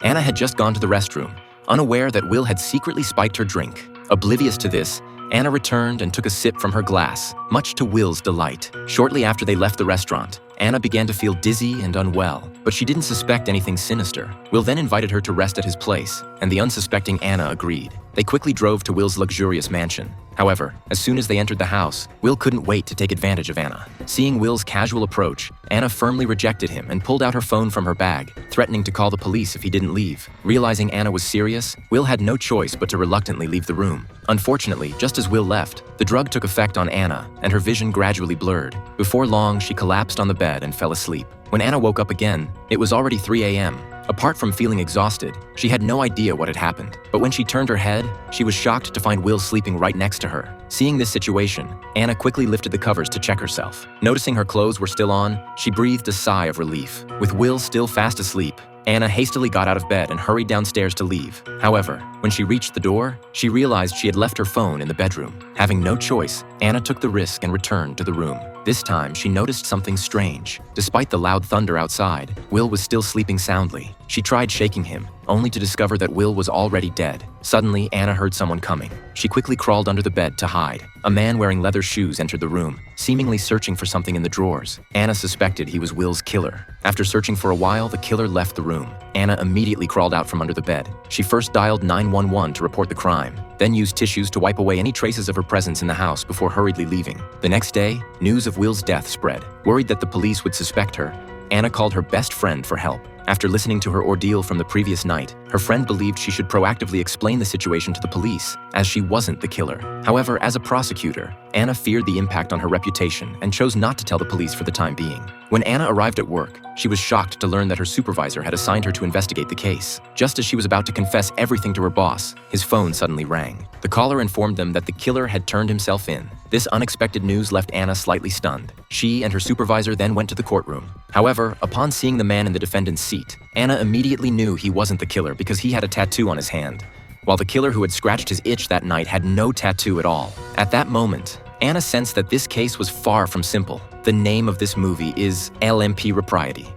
Anna had just gone to the restroom, unaware that Will had secretly spiked her drink. Oblivious to this, Anna returned and took a sip from her glass, much to Will's delight. Shortly after they left the restaurant, Anna began to feel dizzy and unwell, but she didn't suspect anything sinister. Will then invited her to rest at his place, and the unsuspecting Anna agreed. They quickly drove to Will's luxurious mansion. However, as soon as they entered the house, Will couldn't wait to take advantage of Anna. Seeing Will's casual approach, Anna firmly rejected him and pulled out her phone from her bag, threatening to call the police if he didn't leave. Realizing Anna was serious, Will had no choice but to reluctantly leave the room. Unfortunately, just as Will left, the drug took effect on Anna, and her vision gradually blurred. Before long, she collapsed on the bed and fell asleep. When Anna woke up again, it was already 3 a.m. Apart from feeling exhausted, she had no idea what had happened. But when she turned her head, she was shocked to find Will sleeping right next to her. Seeing this situation, Anna quickly lifted the covers to check herself. Noticing her clothes were still on, she breathed a sigh of relief. With Will still fast asleep, Anna hastily got out of bed and hurried downstairs to leave. However, when she reached the door, she realized she had left her phone in the bedroom. Having no choice, Anna took the risk and returned to the room. This time, she noticed something strange. Despite the loud thunder outside, Will was still sleeping soundly. She tried shaking him, only to discover that Will was already dead. Suddenly, Anna heard someone coming. She quickly crawled under the bed to hide. A man wearing leather shoes entered the room, seemingly searching for something in the drawers. Anna suspected he was Will's killer. After searching for a while, the killer left the room. Anna immediately crawled out from under the bed. She first dialed 911 to report the crime, then used tissues to wipe away any traces of her presence in the house before hurriedly leaving. The next day, news of Will's death spread. Worried that the police would suspect her, Anna called her best friend for help. After listening to her ordeal from the previous night, her friend believed she should proactively explain the situation to the police, as she wasn't the killer. However, as a prosecutor, Anna feared the impact on her reputation and chose not to tell the police for the time being. When Anna arrived at work, she was shocked to learn that her supervisor had assigned her to investigate the case. Just as she was about to confess everything to her boss, his phone suddenly rang. The caller informed them that the killer had turned himself in. This unexpected news left Anna slightly stunned. She and her supervisor then went to the courtroom. However, upon seeing the man in the defendant's seat, Anna immediately knew he wasn't the killer because he had a tattoo on his hand, while the killer who had scratched his itch that night had no tattoo at all. At that moment, Anna sensed that this case was far from simple. The name of this movie is LMP Propriety.